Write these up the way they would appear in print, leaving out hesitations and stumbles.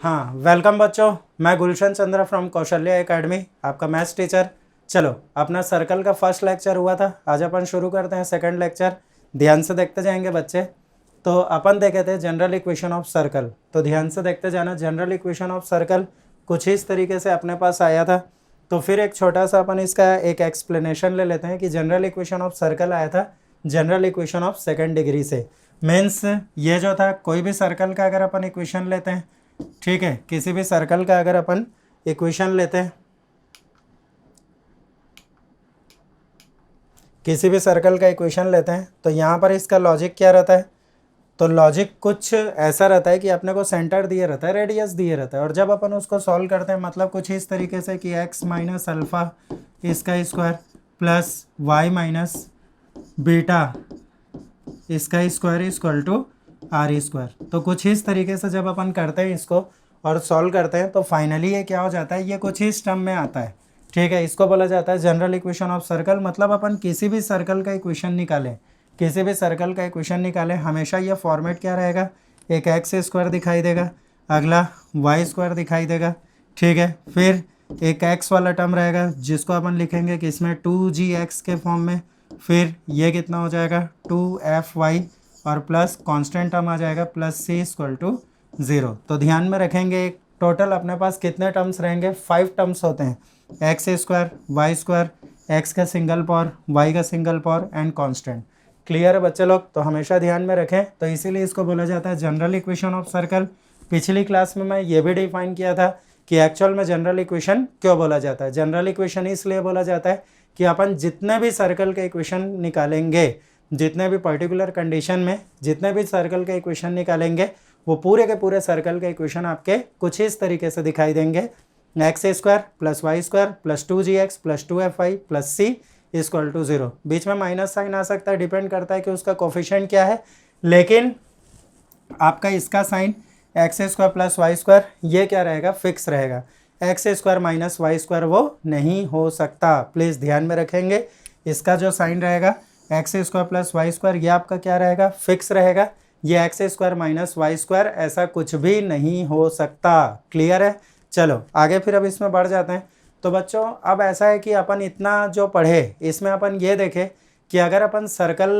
हाँ, वेलकम बच्चों। मैं गुलशन चंद्रा फ्रॉम कौशल्या एकेडमी, आपका मैथ्स टीचर। चलो, अपना सर्कल का फर्स्ट लेक्चर हुआ था, आज अपन शुरू करते हैं सेकंड लेक्चर। ध्यान से देखते जाएंगे बच्चे। तो अपन देखे थे जनरल इक्वेशन ऑफ सर्कल, तो ध्यान से देखते जाना। जनरल इक्वेशन ऑफ सर्कल कुछ इस तरीके से अपने पास आया था। तो फिर एक छोटा सा अपन इसका एक एक्सप्लेनेशन ले लेते हैं कि जनरल इक्वेशन ऑफ सर्कल आया था general equation of second degree से। मीन्स ये जो था, कोई भी सर्कल का अगर अपन इक्वेशन लेते हैं, ठीक है, किसी भी सर्कल का अगर अपन इक्वेशन लेते हैं, किसी भी सर्कल का इक्वेशन लेते हैं, तो यहाँ पर इसका लॉजिक क्या रहता है? तो लॉजिक कुछ ऐसा रहता है कि अपने को सेंटर दिए रहता है, रेडियस दिए रहता है, और जब अपन उसको सॉल्व करते हैं, मतलब कुछ इस तरीके से कि x माइनस अल्फ़ा इसका square plus y minus beta इसका square equal to are square. तो कुछ इस तरीके से जब अपन करते हैं इसको और सॉल्व करते हैं, तो फाइनली ये क्या हो जाता है, ये कुछ इस टर्म में आता है। ठीक है, इसको बोला जाता है जनरल इक्वेशन ऑफ सर्कल। मतलब अपन किसी भी सर्कल का इक्वेशन निकालें, किसी भी सर्कल का इक्वेशन निकालें, हमेशा ये फॉर्मेट क्या रहेगा, एक एक्स स्क्वायर दिखाई देगा, अगला वाई स्क्वायर दिखाई देगा। ठीक है, फिर एक एक्स वाला टर्म रहेगा जिसको अपन लिखेंगे कि इसमें 2gx के फॉर्म में, फिर ये कितना हो जाएगा 2fy, और प्लस कांस्टेंट टर्म आ जाएगा प्लस सी इक्वल टू 0। तो ध्यान में रखेंगे, एक टोटल अपने पास कितने टर्म्स रहेंगे, 5 टर्म्स होते हैं, x square, y square, x का सिंगल पावर, वाई का single power and constant. Clear है बच्चे लोग? तो हमेशा ध्यान में रखें। तो इसीलिए इसको बोला जाता है जनरल इक्वेशन ऑफ सर्कल। पिछली क्लास में मैं ये भी डिफाइन किया था कि एक्चुअल में जनरल इक्वेशन क्यों बोला जाता है। जनरल इक्वेशन इसलिए बोला जाता है कि अपन जितने भी सर्कल के इक्वेशन निकालेंगे, जितने भी पर्टिकुलर कंडीशन में जितने भी सर्कल के इक्वेशन निकालेंगे, वो पूरे के पूरे सर्कल के इक्वेशन आपके कुछ इस तरीके से दिखाई देंगे, x square plus y square plus 2gx plus 2fy plus c equal to 0। बीच में माइनस साइन आ सकता है, डिपेंड करता है कि उसका कोफिशिएंट क्या है, लेकिन आपका इसका sign x square plus y square ये क्या रहेगा, फिक्स रहेगा। X square minus y square वो नहीं हो सकता, प्लीज़ ध्यान में रखेंगे। इसका जो साइन रहेगा x square plus y square, ये आपका क्या रहेगा, फिक्स रहेगा। ये x square minus y square ऐसा कुछ भी नहीं हो सकता। क्लियर है? चलो आगे फिर अब इसमें बढ़ जाते हैं। तो बच्चों अब ऐसा है कि अपन इतना जो पढ़े, इसमें अपन ये देखें कि अगर अपन सर्कल,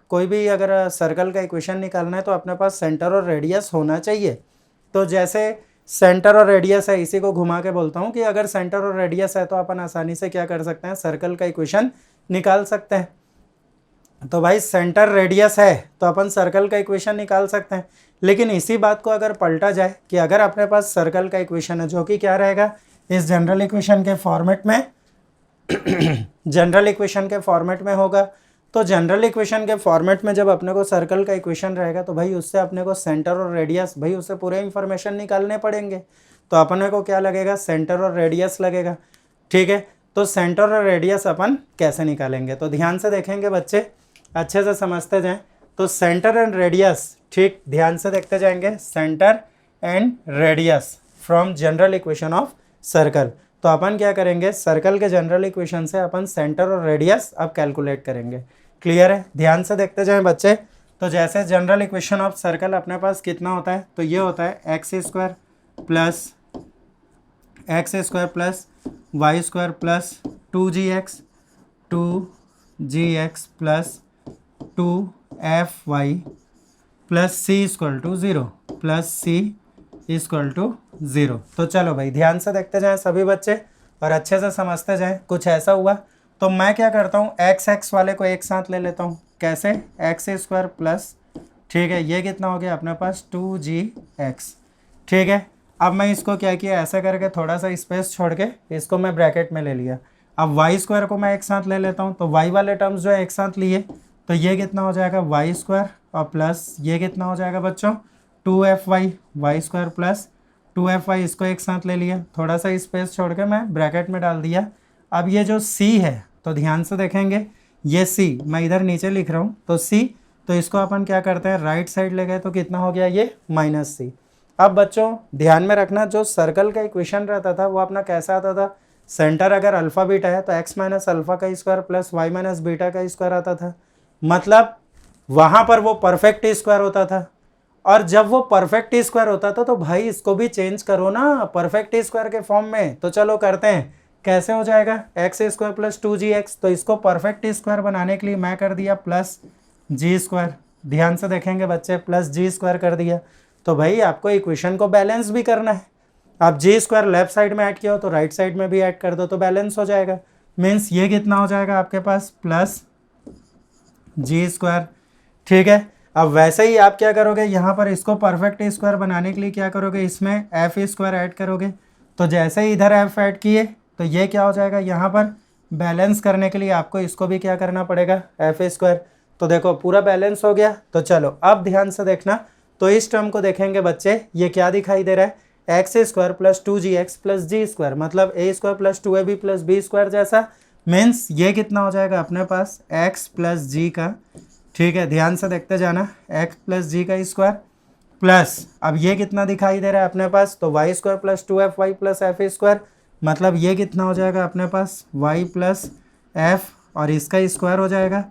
कोई भी अगर सर्कल का इक्वेशन निकालना है, तो अपने पास सेंटर और रेडियस होना चाहिए। तो जैसे सेंटर और रेडियस है, इसी को घुमा के बोलता हूँ कि अगर सेंटर और रेडियस है तो अपन आसानी से क्या कर सकते हैं, सर्कल का इक्वेशन निकाल सकते हैं। तो भाई सेंटर रेडियस है तो अपन सर्कल का इक्वेशन निकाल सकते हैं। लेकिन इसी बात को अगर पलटा जाए कि अगर अपने पास सर्कल का इक्वेशन है जो कि क्या रहेगा, इस जनरल इक्वेशन के फॉर्मेट में जनरल इक्वेशन के फॉर्मेट में होगा। तो जनरल इक्वेशन के फॉर्मेट में जब अपने को सर्कल का इक्वेशन रहेगा, तो भाई उससे अपने को सेंटर और रेडियस, भाई उससे पूरे इंफॉर्मेशन निकालने पड़ेंगे। तो अपने को क्या लगेगा, सेंटर और रेडियस लगेगा। ठीक है, तो सेंटर और रेडियस अपन कैसे निकालेंगे, तो ध्यान से देखेंगे बच्चे, अच्छे से समझते जाएं। तो सेंटर एंड रेडियस, ठीक ध्यान से देखते जाएंगे, centre and radius from general equation of circle. तो अपन क्या करेंगे, सर्कल के जनरल इक्वेशन से अपन सेंटर और रेडियस अब कैलकुलेट करेंगे। क्लियर है? ध्यान से देखते जाएं बच्चे। तो जैसे जनरल इक्वेशन ऑफ सर्कल अपने पास कितना होता है, तो ये होता है x square plus y square plus 2gx plus 2fy plus c equal to 0 plus c equal to 0। तो चलो भाई ध्यान से देखते जाएं सभी बच्चे और अच्छे से समझते जाएं। कुछ ऐसा हुआ तो मैं क्या करता हूँ, एक्स वाले को एक साथ ले लेता हूँ। कैसे? एक्स स्क्वायर प्लस, ठीक है, ये कितना हो गया अपने पास 2gx। ठीक है, अब मैं इसको क्या किया, ऐसा करके थोड़ा सा स्पेस छोड़ के इसको मैं ब्रैकेट में ले लिया। अब वाई स्क्वायर को मैं एक साथ ले लेता हूँ, तो वाई वाले टर्म्स जो है एक साथ लिए, तो ये कितना हो जाएगा वाई स्क्वायर, और प्लस ये कितना हो जाएगा बच्चों 2fy, Y square plus 2fy, इसको एक साथ ले लिया, थोड़ा सा स्पेस छोड़ के मैं ब्रैकेट में डाल दिया। अब ये जो c है, तो ध्यान से देखेंगे, ये c मैं इधर नीचे लिख रहा हूँ, तो c, तो इसको अपन क्या करते हैं, राइट साइड ले गए, तो कितना हो गया ये माइनस सी। अब बच्चों ध्यान में रखना, जो सर्कल का इक्वेशन रहता था वो अपना कैसा आता था, सेंटर अगर अल्फा बीटा है तो एक्स माइनस अल्फा का square plus y minus beta का स्क्वायर आता था। मतलब वहाँ पर वो परफेक्ट स्क्वायर होता था। और जब वो परफेक्ट स्क्वायर होता था तो भाई इसको भी चेंज करो ना परफेक्ट स्क्वायर के फॉर्म में। तो चलो करते हैं, कैसे हो जाएगा एक्स स्क्वायर प्लस 2gx। तो इसको परफेक्ट स्क्वायर बनाने के लिए मैं कर दिया प्लस जी स्क्वायर, ध्यान से देखेंगे बच्चे, प्लस जी स्क्वायर कर दिया। तो भाई आपको इक्वेशन को बैलेंस भी करना है। आप जी स्क्वायर लेफ्ट साइड में ऐड किया हो तो राइट साइड में भी ऐड कर दो तो बैलेंस हो जाएगा। मीन्स ये कितना हो जाएगा आपके पास प्लस जी स्क्वायर। ठीक है, अब वैसे ही आप क्या करोगे, यहाँ पर इसको परफेक्ट स्क्वायर बनाने के लिए क्या करोगे, इसमें एफ स्क्वायर ऐड करोगे। तो जैसे ही इधर एफ ऐड किए तो ये क्या हो जाएगा, यहाँ पर बैलेंस करने के लिए आपको इसको भी क्या करना पड़ेगा, एफ स्क्वायर। तो देखो पूरा बैलेंस हो गया। तो चलो अब ध्यान से देखना, तो इस टर्म को देखेंगे बच्चे, ये क्या दिखाई दे रहा है, x square plus 2gx plus G square, मतलब A square plus 2ab plus B square जैसा। मीन्स ये कितना हो जाएगा अपने पास x प्लस जी का, ठीक है ध्यान से देखते जाना, x प्लस जी का स्क्वायर प्लस, अब ये कितना दिखाई दे रहा है अपने पास, तो y square plus 2fy plus F square, मतलब ये कितना हो जाएगा अपने पास y प्लस एफ और इसका स्क्वायर हो जाएगा।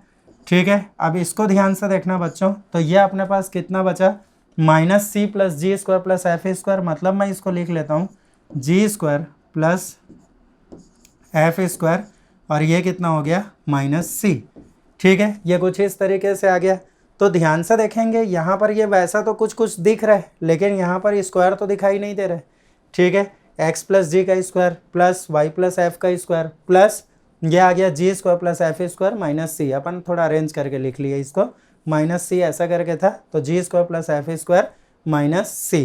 ठीक है, अब इसको ध्यान से देखना बच्चों, तो ये अपने पास कितना बचा, minus C plus G square plus F square, मतलब मैं इसको लिख लेता हूँ जी स्क्वायर प्लस एफ स्क्वायर और ये कितना हो गया माइनस सी। ठीक है, ये कुछ इस तरीके से आ गया। तो ध्यान से देखेंगे यहाँ पर ये वैसा तो कुछ कुछ दिख रहा है, लेकिन यहाँ पर स्क्वायर तो दिखाई नहीं दे रहा है। ठीक है, एक्स प्लस जी का square plus Y plus F का स्क्वायर प्लस ये आ गया G square plus F square minus C, अपन थोड़ा अरेंज करके लिख लिया इसको, माइनस सी ऐसा करके था, तो G square plus F square minus C.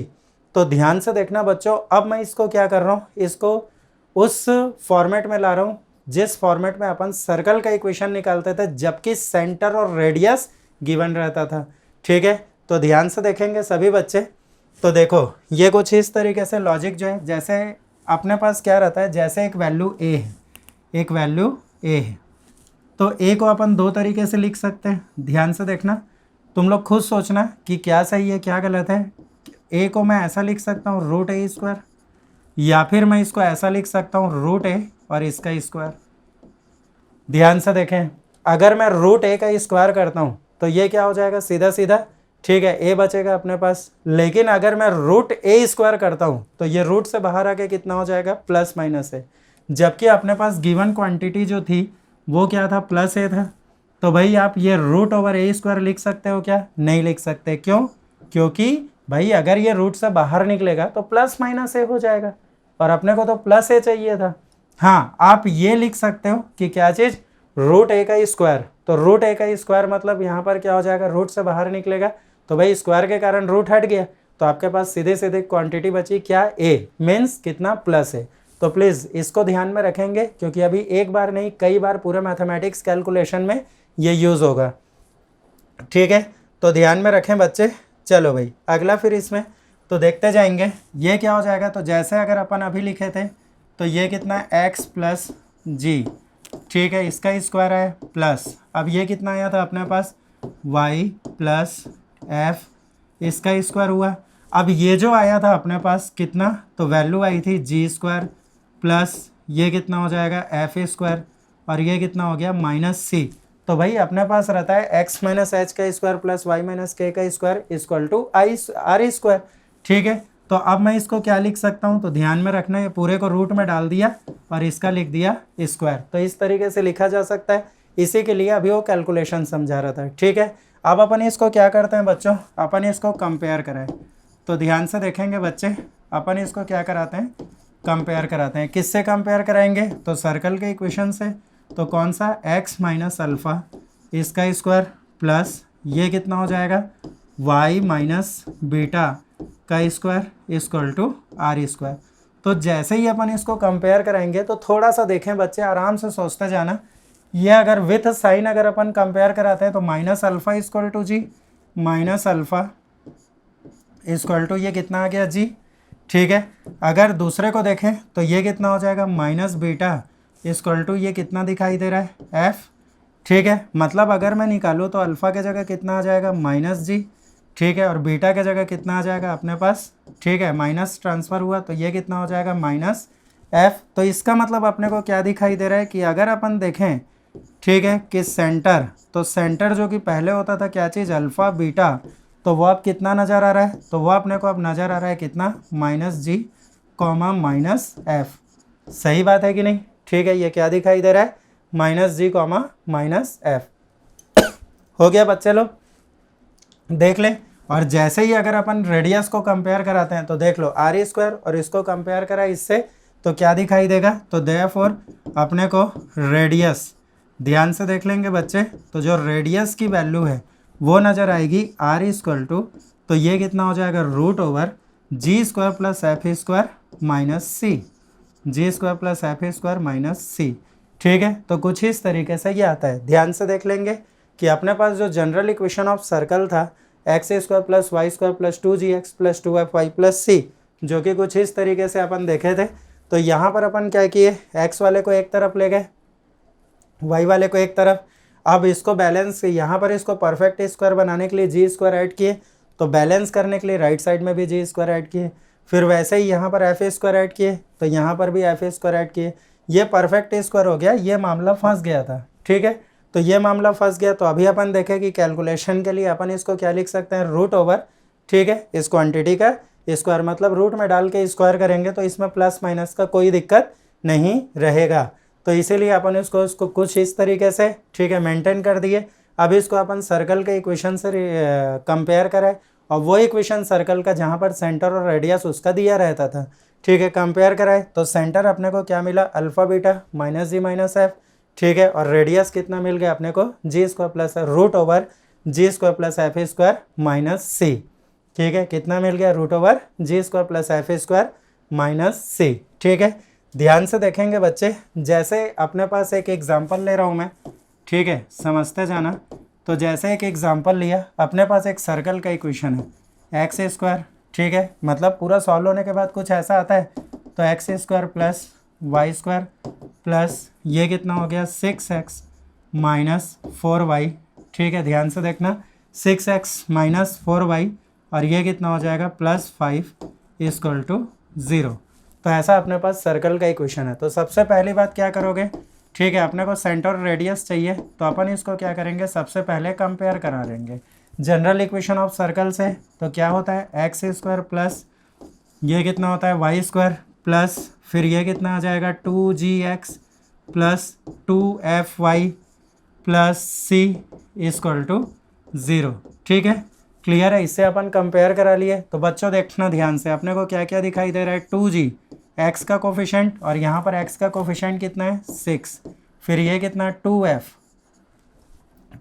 तो ध्यान से देखना बच्चों, अब मैं इसको क्या कर रहा हूँ, इसको उस फॉर्मेट में ला रहा हूँ जिस फॉर्मेट में अपन सर्कल का इक्वेशन निकालते थे जबकि सेंटर और रेडियस गिवन रहता था। ठीक है, तो ध्यान से देखेंगे सभी बच्चे, तो देखो ये कुछ इस तरीके से लॉजिक जो है, जैसे अपने पास क्या रहता है, जैसे एक वैल्यू ए है, एक वैल्यू ए है, तो ए को अपन दो तरीके से लिख सकते हैं। ध्यान से देखना, तुम लोग खुद सोचना कि क्या सही है क्या गलत है। ए को मैं ऐसा लिख सकता हूँ रूट ए स्क्वायर, या फिर मैं इसको ऐसा लिख सकता हूँ रूट ए और इसका स्क्वायर। ध्यान से देखें, अगर मैं रूट ए का स्क्वायर करता हूँ तो ये क्या हो जाएगा सीधा सीधा, ठीक है ए बचेगा अपने पास। लेकिन अगर मैं रूट ए स्क्वायर करता हूँ तो ये रूट से बाहर आके कितना हो जाएगा, प्लस माइनस है, जबकि अपने पास गिवन क्वांटिटी जो थी वो क्या था, प्लस ए था। तो भाई आप ये रूट ओवर ए स्क्वायर लिख सकते हो क्या, नहीं लिख सकते। क्यों, क्योंकि भाई अगर ये रूट से बाहर निकलेगा तो प्लस माइनस ए हो जाएगा और अपने को तो प्लस ए चाहिए था। हाँ, आप ये लिख सकते हो कि क्या चीज़, रूट ए का स्क्वायर। तो रूट ए का स्क्वायर मतलब यहाँ पर क्या हो जाएगा, रूट से बाहर निकलेगा तो भाई स्क्वायर के कारण रूट हट गया, तो आपके पास सीधे सीधे क्वांटिटी बची क्या, ए, मीन्स कितना, प्लस है। तो प्लीज़ इसको ध्यान में रखेंगे क्योंकि अभी एक बार नहीं कई बार पूरे मैथमेटिक्स कैलकुलेशन में ये यूज़ होगा। ठीक है, तो ध्यान में रखें बच्चे। चलो भाई अगला फिर इसमें तो देखते जाएंगे ये क्या हो जाएगा। तो जैसे अगर अपन अभी लिखे थे तो ये कितना, एक्स प्लस जी, ठीक है इसका स्क्वायर है प्लस, अब ये कितना आया था अपने पास, वाई प्लस एफ, इसका स्क्वायर हुआ। अब ये जो आया था अपने पास कितना, तो वैल्यू आई थी जी स्क्वायर प्लस ये कितना हो जाएगा एफ स्क्वायर और ये कितना हो गया माइनस सी। तो भाई अपने पास रहता है एक्स माइनस एच का square plus y minus k का square equal to i r square. ठीक है, तो अब मैं इसको क्या लिख सकता हूँ, तो ध्यान में रखना है पूरे को रूट में डाल दिया और इसका लिख दिया स्क्वायर। तो इस तरीके से लिखा जा सकता है, इसी के लिए अभी वो कैलकुलेशन समझा रहा था। ठीक है, अब अपन इसको क्या करते हैं बच्चों, अपन इसको कंपेयर कराएं। तो ध्यान से देखेंगे बच्चे, अपन इसको क्या कराते हैं, कंपेयर कराते हैं। किससे कंपेयर कराएंगे, तो सर्कल के इक्वेशन से। तो कौन सा, एक्स माइनस अल्फ़ा इसका स्क्वायर प्लस ये कितना हो जाएगा, वाई माइनस बीटा का square equal to are square. तो जैसे ही अपन इसको कंपेयर कराएंगे तो थोड़ा सा देखें बच्चे, आराम से सोचते जाना, ये अगर विथ साइन अगर अपन कंपेयर कराते हैं तो minus alpha equal to g, minus alpha equal to ये कितना आ गया जी। ठीक है, अगर दूसरे को देखें तो ये कितना हो जाएगा, माइनस बीटा इक्वल टू ये कितना दिखाई दे रहा है, एफ। ठीक है, मतलब अगर मैं निकालूँ तो अल्फ़ा के जगह कितना आ जाएगा, माइनस जी। ठीक है, और बीटा के जगह कितना आ जाएगा अपने पास, ठीक है माइनस ट्रांसफ़र हुआ तो ये कितना हो जाएगा, माइनस एफ। तो इसका मतलब अपने को क्या दिखाई दे रहा है कि अगर अपन देखें, ठीक है कि सेंटर, तो सेंटर जो कि पहले होता था क्या चीज़, अल्फ़ा बीटा, तो वो अब कितना नज़र आ रहा है, तो वो अपने को अब नज़र आ रहा है कितना, -g, -f। सही बात है कि नहीं? ठीक है, ये क्या दिखाई दे रहा है, -g, -f। हो गया बच्चे लोग, देख लें। और जैसे ही अगर अपन रेडियस को कंपेयर कराते हैं तो देख लो r² और इसको कंपेयर करा इससे, तो क्या दिखाई देगा, तो देयरफॉर अपने को रेडियस, ध्यान से देख लेंगे बच्चे, तो जो रेडियस की वैल्यू है वो नज़र आएगी r, तो ये कितना हो जाएगा, √g² + f² - c, g² + f² - c। ठीक है, तो कुछ इस तरीके से ये आता है। ध्यान से देख लेंगे कि अपने पास जो जनरल इक्वेशन ऑफ सर्कल था x² + y² + 2gx + 2fy + c, जो कि कुछ इस तरीके से अपन देखे थे। तो यहाँ पर अपन क्या किए, x वाले को एक तरफ ले गए, y वाले को एक तरफ। अब इसको बैलेंस, यहाँ पर इसको परफेक्ट स्क्वायर बनाने के लिए g² ऐड किए, तो बैलेंस करने के लिए राइट साइड में भी g² ऐड किए। फिर वैसे ही यहाँ पर f² ऐड किए, तो यहाँ पर भी f² ऐड किए। ये परफेक्ट स्क्वायर हो गया, ये मामला फंस गया था। ठीक है, तो ये मामला फंस गया। तो अभी अपन देखें कि कैलकुलेशन के लिए अपन इसको क्या लिख सकते हैं, √। ठीक है, इस क्वांटिटी का स्क्वायर, मतलब रूट में डाल के स्क्वायर करेंगे तो इसमें प्लस माइनस का कोई दिक्कत नहीं रहेगा। तो इसीलिए अपन इसको कुछ इस तरीके से, ठीक है, मेंटेन कर दिए। अब इसको अपन सर्कल के इक्वेशन से कंपेयर करें, और वो इक्वेशन सर्कल का जहाँ पर सेंटर और रेडियस उसका दिया रहता था, ठीक है, कंपेयर कराए तो सेंटर अपने को क्या मिला, अल्फा बीटा -g -f। ठीक है, और रेडियस कितना मिल गया अपने को, g² + √g² + f² - c। ठीक है, कितना मिल गया, √g² + f² - c। ठीक है, ध्यान से देखेंगे बच्चे, जैसे अपने पास एक एग्जांपल ले रहा हूँ मैं, ठीक है, समझते जाना। तो जैसे एक एग्जांपल लिया, अपने पास एक सर्कल का इक्वेशन है x², ठीक है, मतलब पूरा सॉल्व होने के बाद कुछ ऐसा आता है, तो x² + y² प्लस ये कितना हो गया, 6x - 4y। ठीक है, ध्यान से देखना, 6x - 4y, और ये कितना हो जाएगा, +5 = 0। तो ऐसा अपने पास सर्कल का इक्वेशन है। तो सबसे पहली बात क्या करोगे, ठीक है, अपने को सेंटर और रेडियस चाहिए, तो अपन इसको क्या करेंगे, सबसे पहले कंपेयर करा लेंगे जनरल इक्वेशन ऑफ सर्कल से। तो क्या होता है, x² प्लस ये कितना होता है, y² प्लस फिर ये कितना आ जाएगा, 2gx plus 2fy plus c = 0। ठीक है, क्लियर है, इससे अपन कंपेयर करा लिए। तो बच्चों देखना ध्यान से, अपने को क्या क्या दिखाई दे रहा है, 2g x का कोफिशेंट, और यहाँ पर x का कोफिशेंट कितना है, 6। फिर ये कितना, 2f।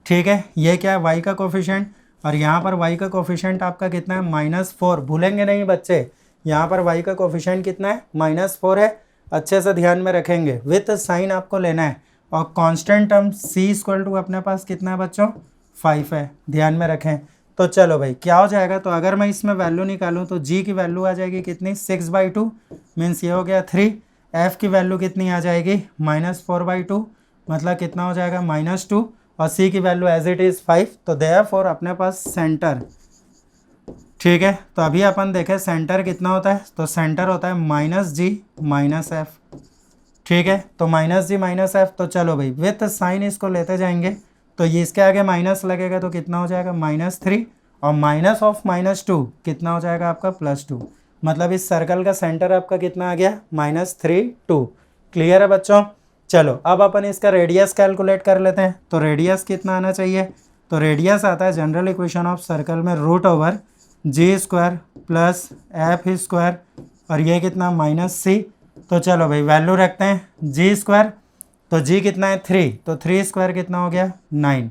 ठीक है, ये क्या है, y का कोफिशेंट, और यहाँ पर y का कोफिशेंट आपका कितना है, -4। भूलेंगे नहीं बच्चे, यहाँ पर y का कोफिशेंट कितना है, -4 है। अच्छे से ध्यान में रखेंगे, विथ साइन आपको लेना है। और कांस्टेंट टर्म c अपने पास कितना है बच्चों, 5 है, ध्यान में रखें। तो चलो भाई, क्या हो जाएगा, तो अगर मैं इसमें वैल्यू निकालूं तो g की वैल्यू आ जाएगी कितनी, 6/2, मीन्स ये हो गया 3। f की वैल्यू कितनी आ जाएगी, -4/2, मतलब कितना हो जाएगा, -2, और c की वैल्यू एज इट इज़ 5। तो देयरफॉर अपने पास सेंटर, ठीक है, तो अभी अपन देखें सेंटर कितना होता है, तो सेंटर होता है -g -f। ठीक है, तो -g -f, तो चलो भाई विथ साइन इसको लेते जाएंगे, तो ये इसके आगे माइनस लगेगा तो कितना हो जाएगा, -3, और माइनस ऑफ -2 कितना हो जाएगा आपका, +2। मतलब इस सर्कल का सेंटर आपका कितना आ गया, -3 2। क्लियर है बच्चों। चलो अब अपन इसका रेडियस कैलकुलेट कर लेते हैं। तो रेडियस कितना आना चाहिए, तो रेडियस आता है जनरल इक्वेशन ऑफ सर्कल में √g² + f², और ये कितना, -c। तो चलो भाई वैल्यू रखते हैं, g², तो g कितना है, 3, तो 3² कितना हो गया, 9,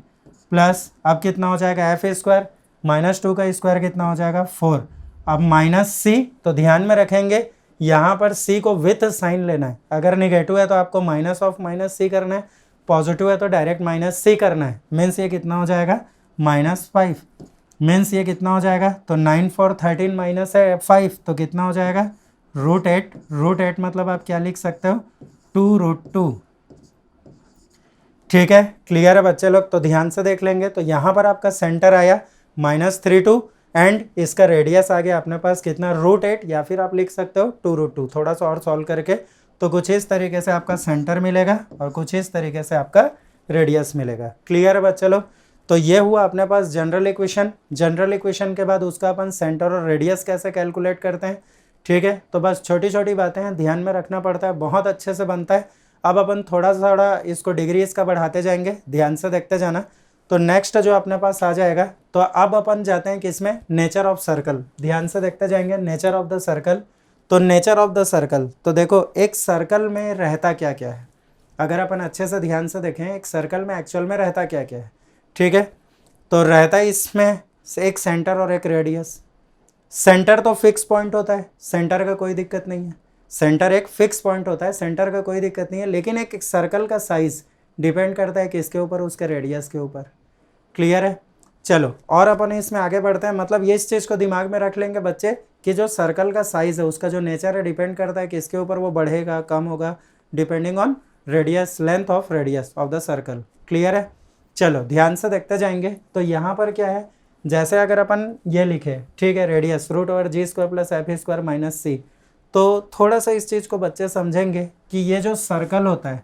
प्लस अब कितना हो जाएगा, f², -2 का स्क्वायर कितना हो जाएगा, 4। अब -c, तो ध्यान में रखेंगे यहाँ पर c को विथ साइन लेना है। अगर निगेटिव है तो आपको माइनस ऑफ -c करना है, पॉजिटिव है तो डायरेक्ट -c करना है। मीन्स ये कितना हो जाएगा, -5, मीन्स ये कितना हो जाएगा, तो 9 4 13 -5, तो कितना हो जाएगा, √8। √8 मतलब आप क्या लिख सकते हो, 2√2। ठीक है, क्लियर है बच्चे लोग। तो ध्यान से देख लेंगे, तो यहाँ पर आपका सेंटर आया -32, एंड इसका रेडियस आ गया अपने पास कितना, √8, या फिर आप लिख सकते हो 2√2। थोड़ा सा और सॉल्व करके तो कुछ इस तरीके से आपका सेंटर मिलेगा और कुछ इस तरीके से आपका रेडियस मिलेगा। क्लियर है बच्चे लोग। तो ये हुआ अपने पास जनरल इक्वेशन। जनरल इक्वेशन के बाद उसका अपन सेंटर और रेडियस कैसे कैलकुलेट करते हैं, ठीक है। तो बस छोटी छोटी बातें हैं, ध्यान में रखना पड़ता है, बहुत अच्छे से बनता है। अब अपन थोड़ा थोड़ा इसको डिग्री इसका बढ़ाते जाएंगे, ध्यान से देखते जाना। तो नेक्स्ट जो अपने पास आ जाएगा, तो अब अपन जाते हैं किसमें, नेचर ऑफ सर्कल। ध्यान से देखते जाएंगे, नेचर ऑफ द सर्कल। तो नेचर ऑफ द सर्कल, तो देखो एक सर्कल में रहता क्या क्या है, अगर अपन अच्छे से ध्यान से देखें एक सर्कल में एक्चुअल में रहता क्या क्या है, ठीक है। तो रहता है इसमें एक सेंटर और एक रेडियस। सेंटर तो फिक्स पॉइंट होता है, सेंटर का कोई दिक्कत नहीं है, सेंटर एक फिक्स पॉइंट होता है, सेंटर का कोई दिक्कत नहीं है। लेकिन एक सर्कल का साइज डिपेंड करता है किसके ऊपर, उसके रेडियस के ऊपर। क्लियर है। चलो और अपन इसमें आगे बढ़ते हैं। मतलब ये इस चीज़ को दिमाग में रख लेंगे बच्चे कि जो सर्कल का साइज है उसका जो नेचर है डिपेंड करता है किसके ऊपर, वो बढ़ेगा कम होगा depending on radius, length of radius of the circle. Clear है। चलो ध्यान से देखते जाएंगे। तो यहाँ पर क्या है, जैसे अगर अपन ये लिखे, ठीक है, radius √g² plus f² minus c, तो थोड़ा सा इस चीज़ को बच्चे समझेंगे कि ये जो सर्कल होता है,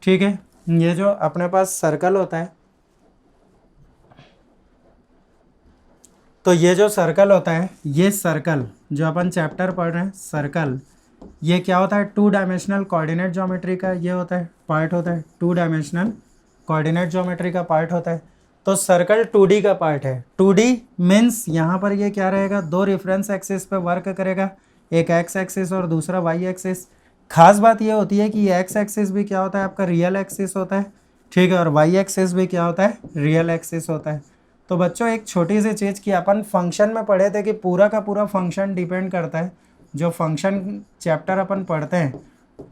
ठीक है, ये जो अपने पास सर्कल होता है, तो ये जो सर्कल होता है, ये सर्कल जो अपन चैप्टर पढ़ रहे हैं सर्कल, ये क्या होता है, 2 डायमेंशनल कोऑर्डिनेट ज्योमेट्री का ये होता है पार्ट होता है, 2 डायमेंशनल कोऑर्डिनेट ज्योमेट्री का पार्ट होता है। तो सर्कल 2D का पार्ट है। 2D मीन्स यहाँ पर ये क्या रहेगा, 2 रेफरेंस एक्सिस पे वर्क करेगा, एक एक्स एक्सिस और दूसरा वाई एक्सिस। खास बात ये होती है कि एक्स एक्सिस भी क्या होता है आपका, रियल एक्सिस होता है, ठीक है, और वाई एक्सिस भी क्या होता है, रियल एक्सिस होता है। तो बच्चों एक छोटी सी चीज़ कि अपन फंक्शन में पढ़े थे कि पूरा का पूरा फंक्शन डिपेंड करता है, जो फंक्शन चैप्टर अपन पढ़ते हैं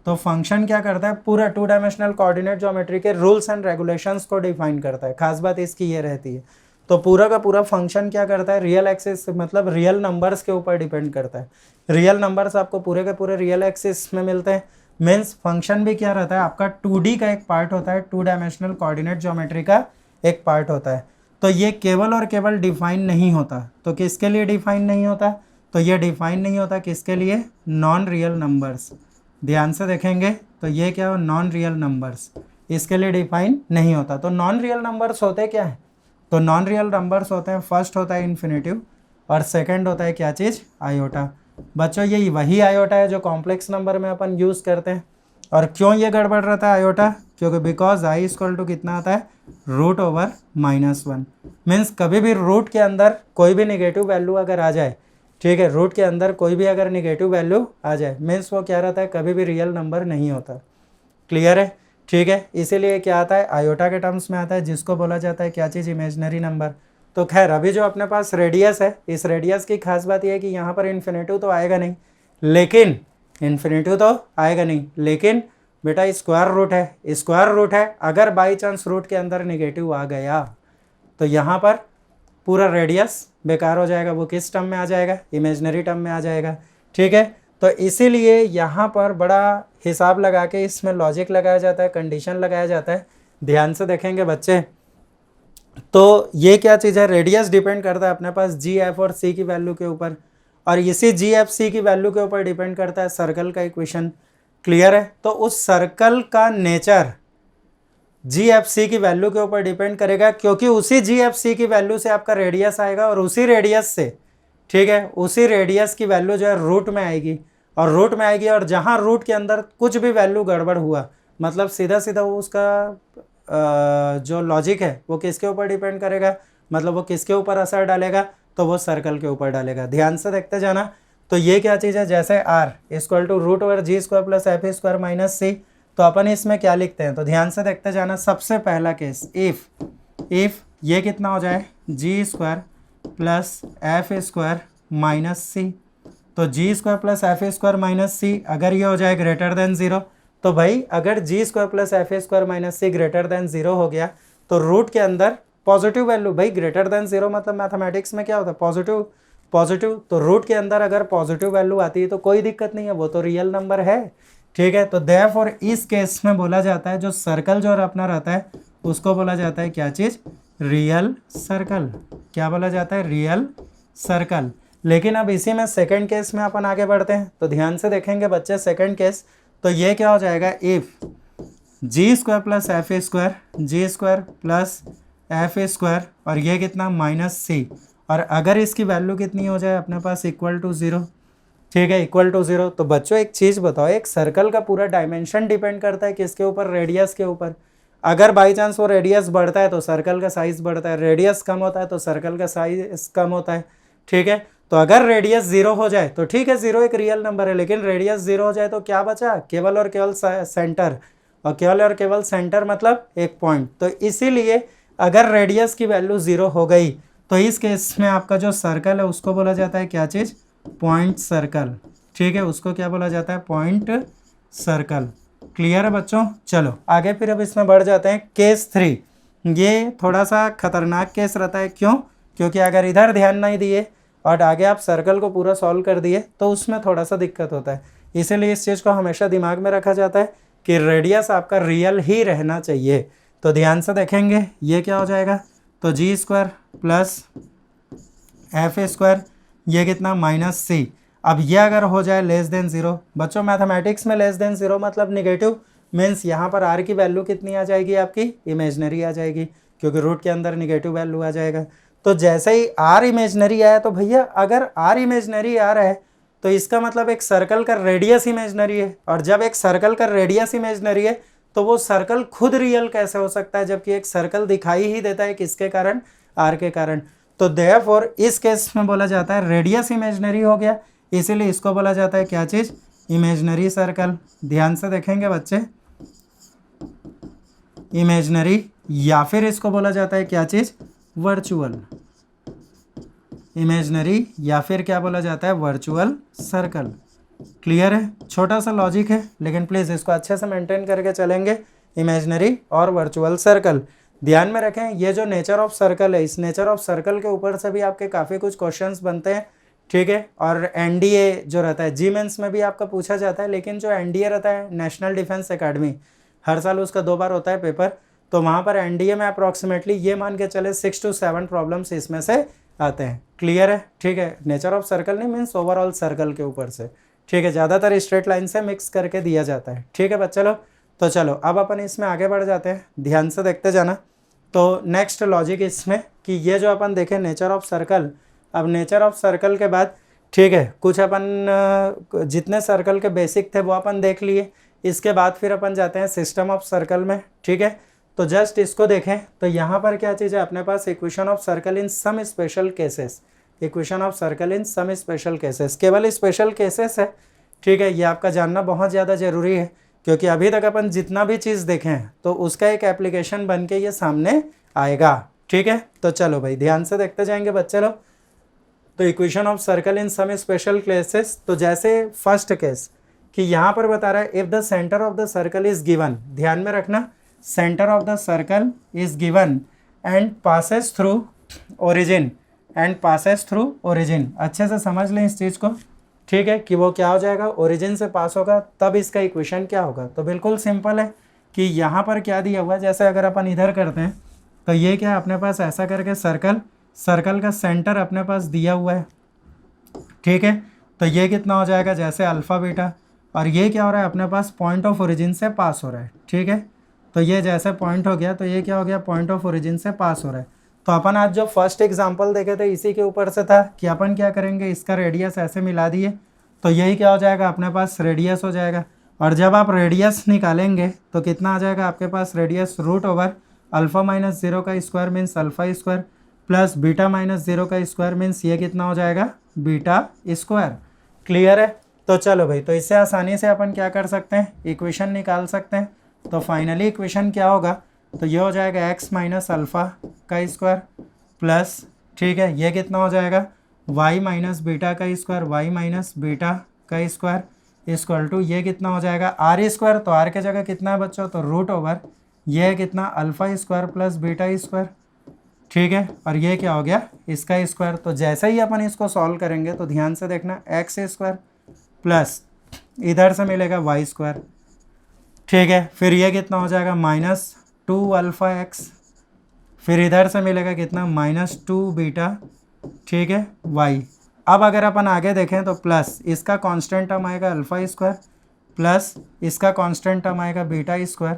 तो फंक्शन क्या करता है, पूरा 2 डायमेंशनल कोऑर्डिनेट ज्योमेट्री के रूल्स एंड रेगुलेशंस को डिफाइन करता है। खास बात इसकी ये रहती है। तो पूरा का पूरा फंक्शन क्या करता है, रियल एक्सिस मतलब रियल नंबर्स के ऊपर डिपेंड करता है। रियल नंबर्स आपको पूरे के पूरे रियल एक्सिस में मिलते हैं। मीन्स फंक्शन भी क्या रहता है आपका, 2D का एक पार्ट होता है, 2 डायमेंशनल कोऑर्डिनेट ज्योमेट्री का एक पार्ट होता है। तो ये केवल और केवल डिफाइन नहीं होता, तो किसके लिए डिफाइन नहीं होता, तो ये डिफाइन नहीं होता किसके लिए, नॉन रियल नंबर्स। ध्यान से देखेंगे तो ये क्या हो, नॉन रियल नंबर्स, इसके लिए डिफाइन नहीं होता। तो नॉन रियल नंबर्स होते क्या है, तो नॉन रियल नंबर्स होते हैं, फर्स्ट होता है इन्फिनेटिव और सेकंड होता है क्या चीज़, आयोटा। बच्चों ये वही आयोटा है जो कॉम्प्लेक्स नंबर में अपन यूज़ करते हैं। और क्यों ये गड़बड़ रहता है आयोटा, क्योंकि बिकॉज आई इक्वल टू कितना आता है, √/-1। मीन्स कभी भी रूट के अंदर कोई भी निगेटिव वैल्यू अगर आ जाए, ठीक है, रूट के अंदर कोई भी अगर निगेटिव वैल्यू आ जाए मीन्स वो क्या रहता है, कभी भी रियल नंबर नहीं होता। क्लियर है, ठीक है। इसीलिए क्या आता है, आयोटा के टर्म्स में आता है, जिसको बोला जाता है क्या चीज़, इमेजनरी नंबर। तो खैर अभी जो अपने पास रेडियस है, इस रेडियस की खास बात यह है कि यहाँ पर इन्फिनेटिव तो आएगा नहीं, लेकिन इन्फिनेटिव तो आएगा नहीं, लेकिन बेटा स्क्वायर रूट है, स्क्वायर रूट है। अगर बाई चांस रूट के अंदर निगेटिव आ गया तो यहाँ पर पूरा रेडियस बेकार हो जाएगा। वो किस टर्म में आ जाएगा, इमेजनरी टर्म में आ जाएगा, ठीक है। तो इसीलिए यहाँ पर बड़ा हिसाब लगा के इसमें लॉजिक लगाया जाता है, कंडीशन लगाया जाता है। ध्यान से देखेंगे बच्चे, तो ये क्या चीज़ है, रेडियस डिपेंड करता है अपने पास जी एफ और सी की वैल्यू के ऊपर, और इसी जी एफ सी की वैल्यू के ऊपर डिपेंड करता है सर्कल का इक्वेशन। क्लियर है। तो उस सर्कल का नेचर जी एफ सी की वैल्यू के ऊपर डिपेंड करेगा, क्योंकि उसी जी एफ सी की वैल्यू से आपका रेडियस आएगा, और उसी रेडियस से, ठीक है, उसी रेडियस की वैल्यू जो है रूट में आएगी, और रूट में आएगी, और जहाँ रूट के अंदर कुछ भी वैल्यू गड़बड़ हुआ, मतलब सीधा सीधा वो उसका जो लॉजिक है वो किसके ऊपर डिपेंड करेगा, मतलब वो किसके ऊपर असर डालेगा, तो वो सर्कल के ऊपर डालेगा। ध्यान से देखते जाना। तो ये क्या चीज़ है, जैसे r equal to √g² plus f² minus c, तो अपन इसमें क्या लिखते हैं, तो ध्यान से देखते जाना। सबसे पहला केस, इफ़ ये कितना हो जाए, g² plus f² minus c, तो g² plus f² minus c अगर ये हो जाए ग्रेटर देन 0, तो भाई अगर g² plus f² minus c greater than 0 हो गया तो रूट के अंदर पॉजिटिव वैल्यू, भाई ग्रेटर देन 0 मतलब मैथमेटिक्स में क्या होता है, पॉजिटिव। तो रूट के अंदर अगर पॉजिटिव वैल्यू आती है तो कोई दिक्कत नहीं है, वो तो रियल नंबर है, ठीक है। तो देयरफॉर इस केस में बोला जाता है जो सर्कल जो अपना रहता है उसको बोला जाता है क्या चीज़, रियल सर्कल। क्या बोला जाता है, रियल सर्कल। लेकिन अब इसी में सेकंड केस में अपन आगे बढ़ते हैं, तो ध्यान से देखेंगे बच्चे सेकंड केस। तो ये क्या हो जाएगा, if g² plus f² g² plus F square और ये कितना माइनस सी, और अगर इसकी वैल्यू कितनी हो जाए अपने पास इक्वल टू 0, ठीक है, इक्वल टू 0। तो बच्चों एक चीज़ बताओ, एक सर्कल का पूरा डायमेंशन डिपेंड करता है किसके ऊपर, रेडियस के ऊपर। अगर बाई चांस वो रेडियस बढ़ता है तो सर्कल का साइज बढ़ता है, रेडियस कम होता है तो सर्कल का साइज कम होता है, ठीक है। तो अगर रेडियस 0 हो जाए तो ठीक है, 0 एक रियल नंबर है, लेकिन रेडियस 0 हो जाए तो क्या बचा, केवल और केवल सेंटर, और केवल और केवल सेंटर मतलब एक पॉइंट। तो इसीलिए अगर रेडियस की वैल्यू 0 हो गई तो इस केस में आपका जो सर्कल है उसको बोला जाता है क्या चीज़, पॉइंट सर्कल, ठीक है, उसको क्या बोला जाता है, पॉइंट सर्कल। क्लियर है बच्चों। चलो आगे फिर अब इसमें बढ़ जाते हैं। केस 3, ये थोड़ा सा खतरनाक केस रहता है, क्यों, क्योंकि अगर इधर ध्यान नहीं दिए और आगे आप सर्कल को पूरा सॉल्व कर दिए तो उसमें थोड़ा सा दिक्कत होता है। इसीलिए इस चीज़ को हमेशा दिमाग में रखा जाता है कि रेडियस आपका रियल ही रहना चाहिए। तो ध्यान से देखेंगे ये क्या हो जाएगा, तो G square plus F square, ये कितना माइनस सी। अब ये अगर हो जाए लेस देन 0, बच्चों मैथमेटिक्स में लेस देन 0 मतलब निगेटिव, मीन्स यहाँ पर आर की वैल्यू कितनी आ जाएगी आपकी, इमेजनरी आ जाएगी, क्योंकि रूट के अंदर निगेटिव वैल्यू आ जाएगा। तो जैसे ही आर इमेजनरी आया तो भैया अगर आर इमेजनरी आ रहा है तो इसका मतलब एक सर्कल का रेडियस इमेजनरी है, और जब एक सर्कल का रेडियस इमेजनरी है तो वो सर्कल खुद रियल कैसे हो सकता है, जबकि एक सर्कल दिखाई ही देता है किसके कारण, आर के कारण। तो देयरफॉर इस केस में बोला जाता है रेडियस इमेजनरी हो गया, इसीलिए इसको बोला जाता है क्या चीज़, इमेजनरी सर्कल। ध्यान से देखेंगे बच्चे, इमेजनरी, या फिर इसको बोला जाता है क्या चीज़, वर्चुअल, इमेजनरी, या फिर क्या बोला जाता है, वर्चुअल सर्कल। क्लियर है, छोटा सा लॉजिक है, लेकिन प्लीज़ इसको अच्छे से मेंटेन करके चलेंगे, इमेजनरी और वर्चुअल सर्कल। ध्यान में रखें ये जो नेचर ऑफ सर्कल है, इस नेचर ऑफ सर्कल के ऊपर से भी आपके काफ़ी कुछ क्वेश्चंस बनते हैं, ठीक है। और एनडीए जो रहता है, जी मेंस में भी आपका पूछा जाता है, लेकिन जो एनडीए रहता है नेशनल डिफेंस एकेडमी, हर साल उसका 2 बार होता है पेपर, तो वहाँ पर एनडीए में अप्रॉक्सीमेटली ये मान के चले 6 to 7 प्रॉब्लम्स इसमें से आते हैं। क्लियर है, ठीक है, नेचर ऑफ सर्कल नहीं मीन्स ओवरऑल सर्कल के ऊपर से, ठीक है, ज़्यादातर स्ट्रेट लाइन से मिक्स करके दिया जाता है, ठीक है बच्चे लोग। तो चलो अब अपन इसमें आगे बढ़ जाते हैं, ध्यान से देखते जाना। तो नेक्स्ट लॉजिक इसमें कि ये जो अपन देखें नेचर ऑफ सर्कल, अब नेचर ऑफ सर्कल के बाद ठीक है कुछ अपन जितने सर्कल के बेसिक थे वो अपन देख लिए, इसके बाद फिर अपन जाते हैं सिस्टम ऑफ सर्कल में, ठीक है। तो जस्ट इसको देखें तो यहाँ पर क्या चीज़ है अपने पास, equation of circle in some special cases, equation of circle in some special cases, केवल स्पेशल केसेस है, ठीक है। ये आपका जानना बहुत ज़्यादा ज़रूरी है, क्योंकि अभी तक अपन जितना भी चीज़ देखें तो उसका एक एप्लीकेशन बन के ये सामने आएगा, ठीक है। तो चलो भाई ध्यान से देखते जाएंगे बच्चे लोग। तो equation of circle in some special cases, तो जैसे फर्स्ट केस कि यहाँ पर बता रहा है if the centre of the circle is given, ध्यान में रखना, centre of the circle is given and passes through origin, and passes through origin, अच्छे से समझ लें इस चीज़ को, ठीक है, कि वो क्या हो जाएगा, ओरिजिन से पास होगा, तब इसका इक्वेशन क्या होगा। तो बिल्कुल सिंपल है कि यहाँ पर क्या दिया हुआ है, जैसे अगर अपन इधर करते हैं तो ये क्या है अपने पास ऐसा करके सर्कल, सर्कल का सेंटर अपने पास दिया हुआ है, ठीक है। तो ये कितना हो जाएगा, जैसे अल्फ़ा बीटा, और ये क्या हो रहा है अपने पास, पॉइंट ऑफ ओरिजिन से पास हो रहा है, ठीक है। तो ये जैसे पॉइंट हो गया तो ये क्या हो गया, पॉइंट ऑफ ओरिजिन से पास हो रहा है। तो अपन आज जो फर्स्ट एग्जांपल देखे थे इसी के ऊपर से था कि अपन क्या करेंगे, इसका रेडियस ऐसे मिला दिए तो यही क्या हो जाएगा अपने पास, रेडियस हो जाएगा। और जब आप रेडियस निकालेंगे तो कितना आ जाएगा आपके पास, radius root over alpha minus 0 का square means alpha square, plus beta minus 0 का स्क्वायर मीन्स ये कितना हो जाएगा, बीटा स्क्वायर। क्लियर है। तो चलो भाई, तो इससे आसानी से अपन क्या कर सकते हैं, इक्वेशन निकाल सकते हैं। तो फाइनली इक्वेशन क्या होगा, तो ये हो जाएगा x माइनस अल्फ़ा का स्क्वायर प्लस, ठीक है, ये कितना हो जाएगा, y माइनस बीटा का स्क्वायर, y माइनस बीटा का स्क्वायर इक्वल टू ये कितना हो जाएगा, आर स्क्वायर, तो आर के जगह कितना है बच्चों, तो रूट ओवर ये है कितना, alpha square plus beta square, ठीक है। और ये क्या हो गया, इसका स्क्वायर। तो जैसे ही अपन इसको सॉल्व करेंगे तो ध्यान से देखना, एक्स स्क्वायर प्लस इधर से मिलेगा वाई स्क्वायर, ठीक है। फिर ये कितना हो जाएगा, माइनस 2 अल्फ़ा एक्स, फिर इधर से मिलेगा कितना, माइनस 2 बीटा, ठीक है, वाई। अब अगर अपन आगे देखें तो प्लस इसका कांस्टेंट टर्म आएगा अल्फ़ा स्क्वायर, प्लस इसका कांस्टेंट टर्म आएगा बीटा स्क्वायर,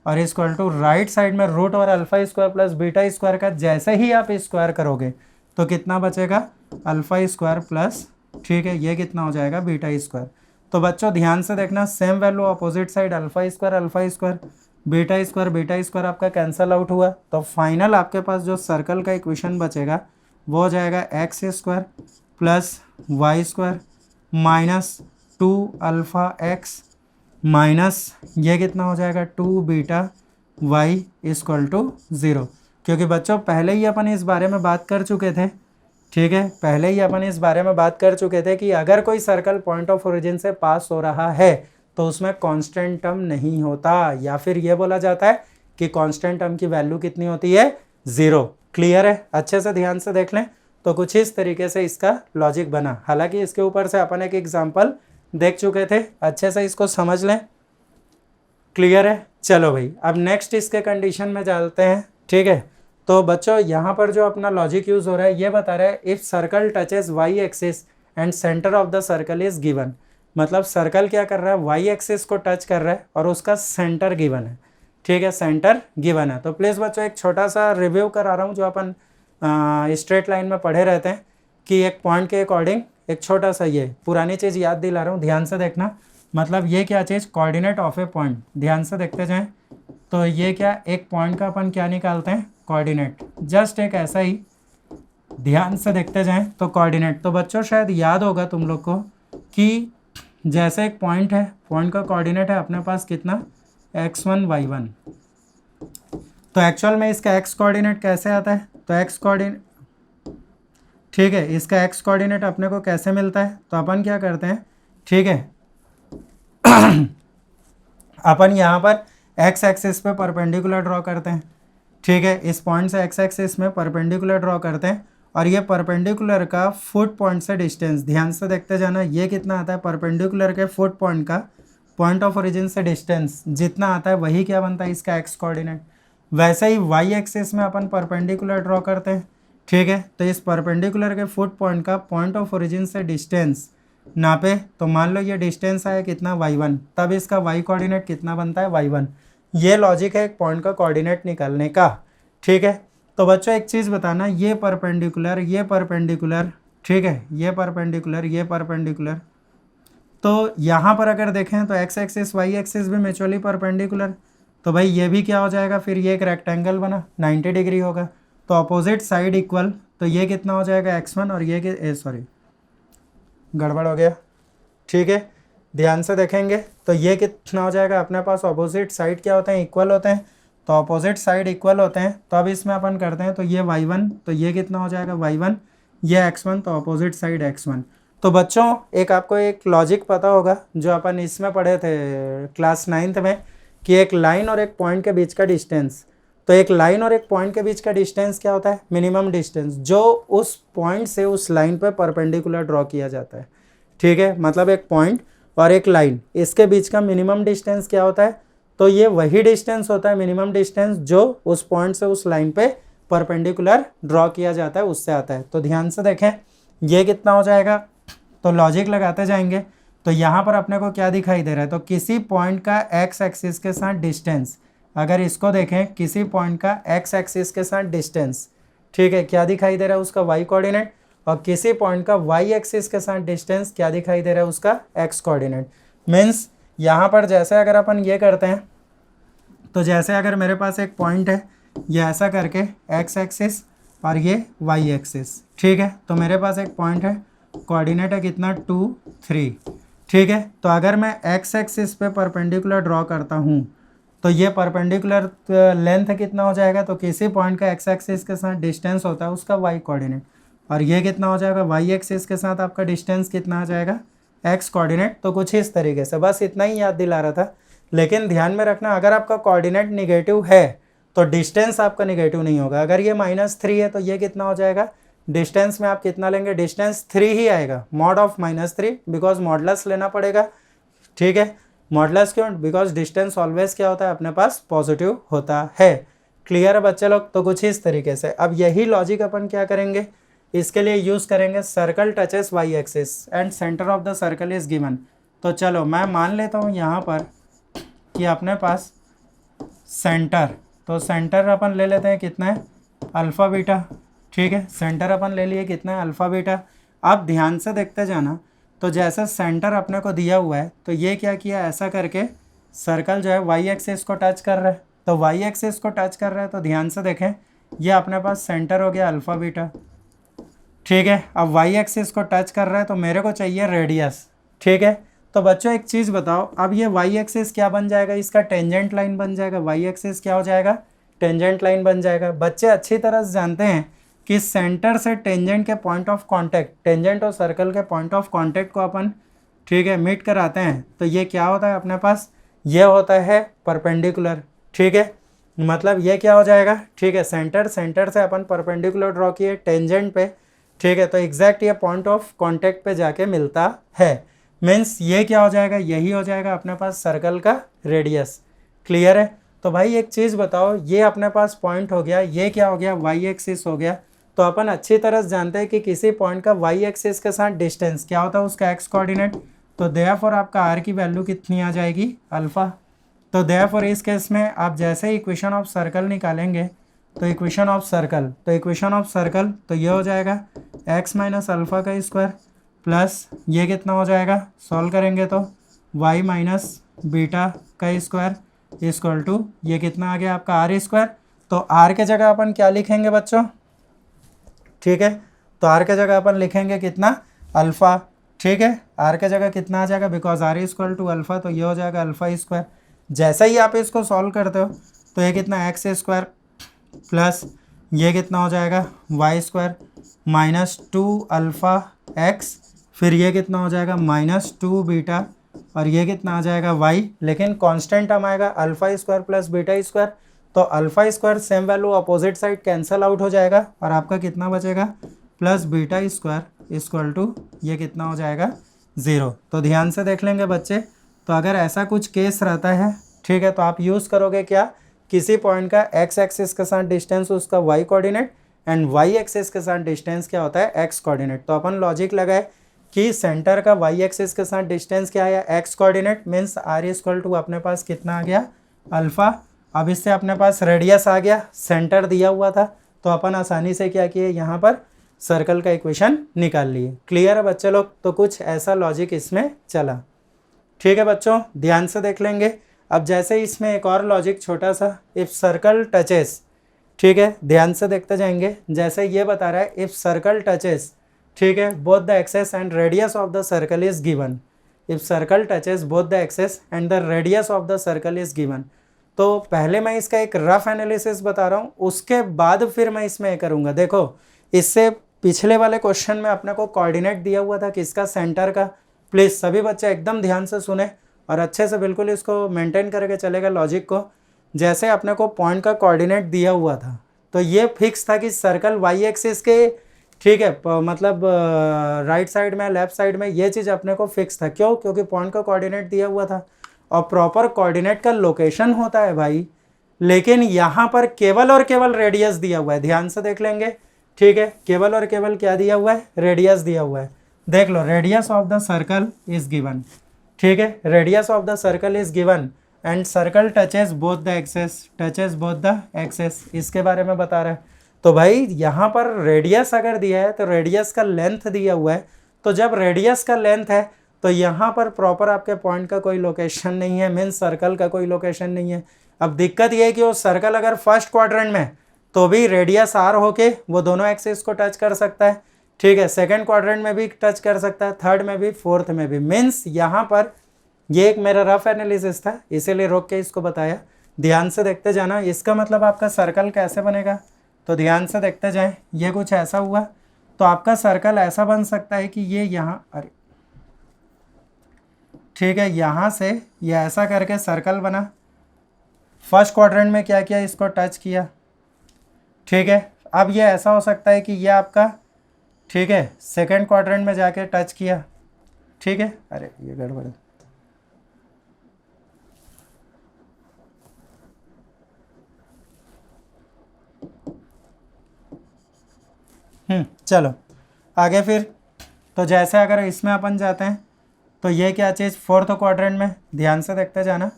और इक्वल टू राइट साइड में रूट और alpha square plus beta square का जैसे ही आप स्क्वायर करोगे तो कितना बचेगा, अल्फा स्क्वायर प्लस, ठीक है, ये कितना हो जाएगा, बीटा स्क्वायर। तो बच्चों ध्यान से देखना, same value opposite side, alpha square beta square आपका कैंसल आउट हुआ। तो फाइनल आपके पास जो सर्कल का इक्वेशन बचेगा वो हो जाएगा x square plus y square minus 2 alpha x minus ये कितना हो जाएगा 2 बीटा वाई इक्वल टू 0। क्योंकि बच्चों पहले ही अपन इस बारे में बात कर चुके थे, ठीक है, पहले ही अपन इस बारे में बात कर चुके थे कि अगर कोई सर्कल पॉइंट ऑफ ओरिजिन से पास हो रहा है तो उसमें कांस्टेंट टर्म नहीं होता, या फिर ये बोला जाता है कि कांस्टेंट टर्म की वैल्यू कितनी होती है, 0। क्लियर है, अच्छे से ध्यान से देख लें। तो कुछ इस तरीके से इसका लॉजिक बना। हालांकि इसके ऊपर से अपन एक एग्जाम्पल देख चुके थे, अच्छे से इसको समझ लें। क्लियर है, चलो भाई अब नेक्स्ट इसके कंडीशन में चलते हैं, ठीक है। तो बच्चों यहाँ पर जो अपना लॉजिक यूज हो रहा है ये बता रहा है if circle touches y axis and centre of the circle is given. मतलब सर्कल क्या कर रहा है, वाई एक्सिस को टच कर रहा है और उसका सेंटर गिवन है, ठीक है, सेंटर गिवन है। तो प्लीज़ बच्चों एक छोटा सा रिव्यू करा रहा हूँ जो अपन स्ट्रेट लाइन में पढ़े रहते हैं कि एक पॉइंट के अकॉर्डिंग एक छोटा सा ये पुरानी चीज़ याद दिला रहा हूँ, ध्यान से देखना। मतलब ये क्या चीज़, कोऑर्डिनेट ऑफ ए पॉइंट, ध्यान से देखते जाएं। तो ये क्या, एक पॉइंट का अपन क्या निकालते हैं, कोऑर्डिनेट, जस्ट एक ऐसा ही, ध्यान से देखते जाएं। तो कोऑर्डिनेट, तो बच्चों शायद याद होगा तुम लोग को कि जैसे एक पॉइंट है, पॉइंट का कोऑर्डिनेट है अपने पास कितना, x1 y1। तो एक्चुअल में इसका x कोऑर्डिनेट कैसे आता है, तो x कोऑर्डिनेट, ठीक है, इसका x कोऑर्डिनेट अपने को कैसे मिलता है, तो अपन क्या करते हैं, ठीक है अपन यहाँ पर x एक्सिस पे परपेंडिकुलर ड्रॉ करते हैं, ठीक है, इस पॉइंट से x एक्सिस में परपेंडिकुलर ड्रॉ करते हैं और ये परपेंडिकुलर का फुट पॉइंट से डिस्टेंस, ध्यान से देखते जाना, ये कितना आता है, परपेंडिकुलर के फुट पॉइंट का पॉइंट ऑफ ओरिजिन से डिस्टेंस जितना आता है वही क्या बनता है, इसका x कोऑर्डिनेट। वैसे ही y एक्सिस में अपन परपेंडिकुलर ड्रॉ करते हैं, ठीक है, तो इस परपेंडिकुलर के फुट पॉइंट का पॉइंट ऑफ ओरिजिन से डिस्टेंस नापे, तो मान लो ये डिस्टेंस आया कितना, y1, तब इसका y कोऑर्डिनेट कितना बनता है, y1। ये लॉजिक है एक पॉइंट का कोऑर्डिनेट निकालने का, ठीक है। तो बच्चों एक चीज़ बताना, ये परपेंडिकुलर, ठीक है, ये परपेंडिकुलर, तो यहाँ पर अगर देखें तो x एक्सिस y एक्सिस भी म्यूचुअली परपेंडिकुलर, तो भाई ये भी क्या हो जाएगा, फिर ये एक रेक्टेंगल बना, 90 डिग्री होगा। तो अपोजिट साइड इक्वल, तो ये कितना हो जाएगा, x1 और ये सॉरी गड़बड़ हो गया, ठीक है, ध्यान से देखेंगे। तो ये कितना हो जाएगा, अपने पास अपोजिट साइड क्या होते हैं, इक्वल होते हैं। तो अपोजिट साइड इक्वल होते हैं, तो अब इसमें अपन करते हैं, तो ये y1, तो ये कितना हो जाएगा y1, ये x1, तो अपोजिट साइड x1। तो बच्चों एक आपको एक लॉजिक पता होगा जो अपन इसमें पढ़े थे क्लास 9th में, कि एक लाइन और एक पॉइंट के बीच का डिस्टेंस। तो एक लाइन और एक पॉइंट के बीच का डिस्टेंस क्या होता है, मिनिमम डिस्टेंस, जो उस पॉइंट से उस लाइन पे परपेंडिकुलर ड्रॉ किया जाता है, ठीक है। मतलब एक पॉइंट और एक लाइन, इसके बीच का मिनिमम डिस्टेंस क्या होता है, तो ये वही डिस्टेंस होता है, मिनिमम डिस्टेंस, जो उस पॉइंट से उस लाइन पे परपेंडिकुलर ड्रॉ किया जाता है, उससे आता है। तो ध्यान से देखें ये कितना हो जाएगा, तो लॉजिक लगाते जाएंगे। तो यहाँ पर अपने को क्या दिखाई दे रहा है, तो किसी पॉइंट का x एक्सिस के साथ डिस्टेंस, अगर इसको देखें किसी पॉइंट का x एक्सिस के साथ डिस्टेंस, ठीक है, क्या दिखाई दे रहा है, उसका y कोऑर्डिनेट, और किसी पॉइंट का y एक्सिस के साथ डिस्टेंस क्या दिखाई दे रहा है, उसका x कोऑर्डिनेट। मीन्स यहाँ पर जैसे अगर अपन ये करते हैं, तो जैसे अगर मेरे पास एक पॉइंट है, ये ऐसा करके x एक्सिस और ये y एक्सिस, ठीक है, तो मेरे पास एक पॉइंट है, कोऑर्डिनेट है कितना 2 3, ठीक है। तो अगर मैं x एक्सिस पे परपेंडिकुलर ड्रॉ करता हूँ तो ये परपेंडिकुलर लेंथ कितना हो जाएगा, तो किसी पॉइंट का x एक्सिस के साथ डिस्टेंस होता है उसका y कोऑर्डिनेट, और ये कितना हो जाएगा, y एक्सिस के साथ आपका डिस्टेंस कितना आ जाएगा, x कोऑर्डिनेट। तो कुछ इस तरीके से, बस इतना ही याद दिला रहा था। लेकिन ध्यान में रखना, अगर आपका कोऑर्डिनेट निगेटिव है तो डिस्टेंस आपका निगेटिव नहीं होगा। अगर ये -3 है तो ये कितना हो जाएगा, डिस्टेंस में आप कितना लेंगे, डिस्टेंस 3 ही आएगा, मॉड ऑफ -3, बिकॉज मॉडलस लेना पड़ेगा, ठीक है। मॉडलस क्यों, बिकॉज डिस्टेंस ऑलवेज क्या होता है, अपने पास पॉजिटिव होता है। क्लियर है बच्चे लोग। तो कुछ इस तरीके से अब यही लॉजिक अपन क्या करेंगे, इसके लिए यूज़ करेंगे, circle touches y axis and centre of the circle is given. तो चलो मैं मान लेता हूँ यहाँ पर कि अपने पास सेंटर, तो सेंटर अपन ले लेते हैं कितना है, अल्फ़ा बीटा। ठीक है, सेंटर अपन ले लिए कितना है, अल्फ़ा बीटा। अब ध्यान से देखते जाना, तो जैसे सेंटर अपने को दिया हुआ है तो ये क्या किया, ऐसा करके सर्कल जो है वाई एक्सिस को टच कर रहा है। तो वाई एक्सिस को टच कर रहा है तो ध्यान से देखें, ये अपने पास सेंटर हो गया अल्फ़ा बीटा। ठीक है, अब वाई एक्सिस को टच कर रहा है तो मेरे को चाहिए रेडियस। ठीक है, तो बच्चों एक चीज़ बताओ, अब ये वाई एक्सिस क्या बन जाएगा, इसका टेंजेंट लाइन बन जाएगा। वाई एक्सिस क्या हो जाएगा, टेंजेंट लाइन बन जाएगा। बच्चे अच्छी तरह से जानते हैं कि सेंटर से टेंजेंट के पॉइंट ऑफ कांटेक्ट, टेंजेंट और सर्कल के पॉइंट ऑफ कांटेक्ट को अपन, ठीक है, मीट कराते हैं तो ये क्या होता है अपने पास, ये होता है परपेंडिकुलर। ठीक है, मतलब ये क्या हो जाएगा, ठीक है, सेंटर से अपन परपेंडिकुलर ड्रॉ किए टेंजेंट पे। ठीक है, तो एग्जैक्ट ये पॉइंट ऑफ कांटेक्ट पे जाके मिलता है। मीन्स ये क्या हो जाएगा, यही हो जाएगा अपने पास सर्कल का रेडियस। क्लियर है। तो भाई एक चीज़ बताओ, ये अपने पास पॉइंट हो गया, ये क्या हो गया, वाई एक्सिस हो गया। तो अपन अच्छी तरह से जानते हैं कि किसी पॉइंट का वाई एक्सिस के साथ डिस्टेंस क्या होता है, उसका एक्स कोऑर्डिनेट। तो देयरफॉर आपका आर की वैल्यू कितनी आ जाएगी, अल्फ़ा। तो देयरफॉर इस केस में आप जैसे ही इक्वेशन ऑफ सर्कल निकालेंगे, तो इक्वेशन ऑफ सर्कल तो ये हो जाएगा एक्स माइनस अल्फ़ा का स्क्वायर प्लस ये कितना हो जाएगा, सॉल्व करेंगे तो वाई माइनस बीटा का स्क्वायर इक्वल टू ये कितना आ गया आपका आर स्क्वायर। तो आर के जगह अपन क्या लिखेंगे बच्चों, ठीक है, तो आर के जगह अपन लिखेंगे कितना, अल्फ़ा। ठीक है, आर के जगह कितना आ जाएगा, because r equal to alpha, तो ये हो जाएगा अल्फ़ा स्क्वायर। जैसे ही आप इसको सॉल्व करते हो तो ये कितना एक्स स्क्वायर प्लस ये कितना हो जाएगा y square minus 2 alpha x, फिर ये कितना हो जाएगा माइनस 2 बीटा, और ये कितना आ जाएगा वाई, लेकिन कांस्टेंट टर्म आएगा alpha square plus beta square. तो alpha square same value opposite side cancel out हो जाएगा और आपका कितना बचेगा, plus beta square equal to ये कितना हो जाएगा 0। तो ध्यान से देख लेंगे बच्चे, तो अगर ऐसा कुछ केस रहता है, ठीक है, तो आप यूज़ करोगे क्या, किसी पॉइंट का एक्स एक्सिस के साथ डिस्टेंस उसका y coordinate and y axis के साथ डिस्टेंस क्या होता है, एक्स कोऑर्डिनेट। तो अपन लॉजिक लगाए कि सेंटर का वाई एक्सिस के साथ डिस्टेंस क्या आया, x coordinate, means r equal to अपने पास कितना आ गया, अल्फ़ा। अब इससे अपने पास रेडियस आ गया, सेंटर दिया हुआ था, तो अपन आसानी से क्या किए, यहाँ पर सर्कल का इक्वेशन निकाल लिए। क्लियर है बच्चे लोग, तो कुछ ऐसा लॉजिक इसमें चला। ठीक है बच्चों, ध्यान से देख लेंगे। अब जैसे इसमें एक और लॉजिक छोटा सा, इफ़ सर्कल टचेस, ठीक है, ध्यान से देखते जाएंगे। जैसे ये बता रहा है इफ़ सर्कल टचेस, ठीक है, both the axes and radius of the circle is given. If circle touches both the axes and the radius of the circle is given. तो पहले मैं इसका एक रफ एनालिसिस बता रहा हूँ, उसके बाद फिर मैं इसमें करूँगा। देखो, इससे पिछले वाले क्वेश्चन में अपने को कोऑर्डिनेट दिया हुआ था किसका, सेंटर का। प्लीज़ सभी बच्चे एकदम ध्यान से सुने और अच्छे से बिल्कुल इसको मेंटेन करके चलेगा लॉजिक को। जैसे अपने को पॉइंट का कोऑर्डिनेट दिया हुआ था, तो ये फिक्स था कि सर्कल वाई एक्सिस के, ठीक है, मतलब राइट साइड में लेफ्ट साइड में, ये चीज़ अपने को फिक्स था। क्यों, क्योंकि पॉइंट का कोऑर्डिनेट दिया हुआ था और प्रॉपर कोऑर्डिनेट का लोकेशन होता है भाई। लेकिन यहाँ पर केवल और केवल रेडियस दिया हुआ है, ध्यान से देख लेंगे। ठीक है, केवल और केवल क्या दिया हुआ है, रेडियस दिया हुआ है। देख लो, radius of the circle is given. ठीक है, radius of the circle is given and circle touches both the axes, इसके बारे में बता रहा है। तो भाई यहाँ पर रेडियस अगर दिया है तो रेडियस का लेंथ दिया हुआ है। तो जब रेडियस का लेंथ है तो यहाँ पर प्रॉपर आपके पॉइंट का कोई लोकेशन नहीं है, मीन्स सर्कल का कोई लोकेशन नहीं है। अब दिक्कत ये है कि वो सर्कल अगर फर्स्ट क्वाड्रेंट में, तो भी रेडियस आर होके वो दोनों एक्सिस को टच कर सकता है। ठीक है, सेकंड क्वाड्रेंट में भी टच कर सकता है, थर्ड में भी, फोर्थ में भी। मीन्स यहाँ पर ये एक मेरा रफ एनालिसिस था, इसीलिए रोक के इसको बताया। ध्यान से देखते जाना। इसका मतलब आपका सर्कल कैसे बनेगा, तो ध्यान से देखते जाएं। ये कुछ ऐसा हुआ तो आपका सर्कल ऐसा बन सकता है कि ये यहाँ, अरे ठीक है, यहाँ से ये ऐसा करके सर्कल बना। फर्स्ट क्वाड्रेंट में क्या किया, इसको टच किया। ठीक है, अब ये ऐसा हो सकता है कि ये आपका, ठीक है, सेकंड क्वाड्रेंट में जाके टच किया। ठीक है, अरे ये गड़बड़ है। चलो आगे फिर। तो जैसे अगर इसमें अपन जाते हैं तो ये क्या चीज़, फोर्थ क्वाड्रेंट में, ध्यान से देखते जाना।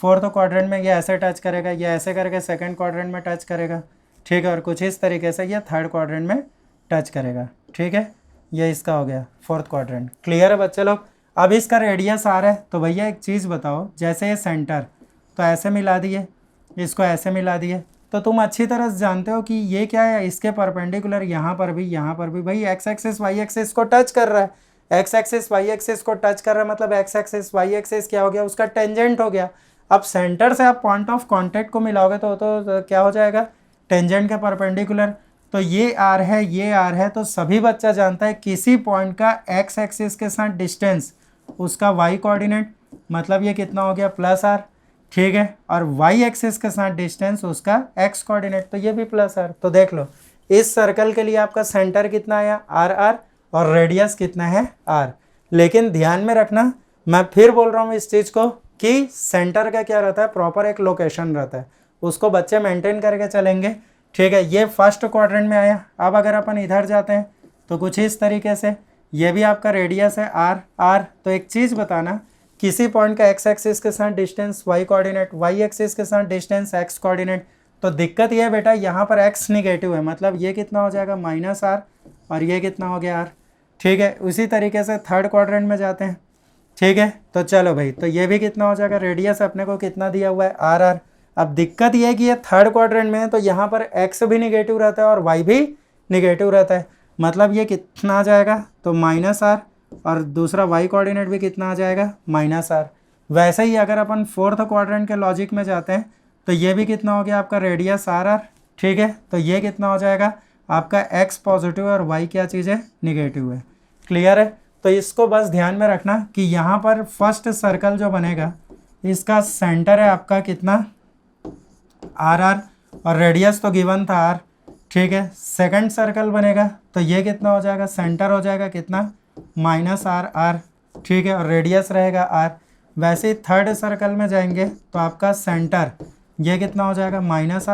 फोर्थ क्वाड्रेंट में ये ऐसे टच करेगा, ये ऐसे करके सेकंड क्वाड्रेंट में टच करेगा, ठीक है, और कुछ इस तरीके से ये थर्ड क्वाड्रेंट में टच करेगा, ठीक है। ये इसका हो गया फोर्थ क्वाड्रेंट। क्लियर है बच्चे लोग। अब इसका रेडियस आर है, तो भैया एक चीज़ बताओ, जैसे ये सेंटर तो ऐसे मिला दिए, इसको ऐसे मिला दिए, तो तुम अच्छी तरह से जानते हो कि ये क्या है, इसके परपेंडिकुलर यहाँ पर भी भाई एक्स एक्सिस वाई एक्सिस को टच कर रहा है। एक्स एक्सिस वाई एक्सिस को टच कर रहा है मतलब एक्स एक्सिस वाई एक्सिस क्या हो गया, उसका टेंजेंट हो गया। अब सेंटर से आप पॉइंट ऑफ कांटेक्ट को मिलाओगे तो क्या हो जाएगा, टेंजेंट के परपेंडिकुलर। तो ये आर है, ये आर है, तो सभी बच्चा जानता है किसी पॉइंट का एक्स एक्सिस के साथ डिस्टेंस उसका वाई कोऑर्डिनेट, मतलब ये कितना हो गया प्लस आर, ठीक है, और वाई एक्सिस के साथ डिस्टेंस उसका एक्स कोऑर्डिनेट, तो ये भी प्लस आर। तो देख लो इस सर्कल के लिए आपका सेंटर कितना आया आर आर, और रेडियस कितना है आर। लेकिन ध्यान में रखना, मैं फिर बोल रहा हूँ इस चीज़ को कि सेंटर का क्या रहता है, प्रॉपर एक लोकेशन रहता है, उसको बच्चे मेंटेन करके चलेंगे, ठीक है। ये फर्स्ट क्वाड्रेंट में आया। अब अगर अपन इधर जाते हैं तो कुछ इस तरीके से, ये भी आपका रेडियस है आर आर। तो एक चीज़ बताना, किसी पॉइंट का एक्स एक्सिस के साथ distance y coordinate, y axis के साथ डिस्टेंस एक्स कोऑर्डिनेट। तो दिक्कत ये है बेटा, यहाँ पर एक्स निगेटिव है, मतलब ये कितना हो जाएगा माइनस आर, और ये कितना हो गया आर, ठीक है। उसी तरीके से थर्ड क्वाड्रेंट में जाते हैं, ठीक है। तो चलो भाई, तो ये भी कितना हो जाएगा, रेडियस अपने को कितना दिया हुआ है आर आर। अब दिक्कत ये है कि ये थर्ड क्वाड्रेंट में है, तो यहाँ पर एक्स भी निगेटिव रहता है और वाई भी निगेटिव रहता है, मतलब ये कितना आ जाएगा, तो माइनस आर, और दूसरा वाई कोऑर्डिनेट भी कितना आ जाएगा माइनस आर। वैसे ही अगर अपन फोर्थ क्वाड्रेंट के लॉजिक में जाते हैं तो ये भी कितना हो गया आपका रेडियस आर आर, ठीक है। तो ये कितना हो जाएगा आपका एक्स पॉजिटिव और वाई क्या चीज़ है, निगेटिव है। क्लियर है। तो इसको बस ध्यान में रखना कि यहाँ पर फर्स्ट सर्कल जो बनेगा इसका सेंटर है आपका कितना आर आर, और रेडियस तो गिवन था आर, ठीक है। सेकंड सर्कल बनेगा तो ये कितना हो जाएगा, सेंटर हो जाएगा कितना माइनस आर आर, ठीक है, और रेडियस रहेगा आर। वैसे ही थर्ड सर्कल में जाएंगे तो आपका सेंटर ये कितना हो जाएगा माइनस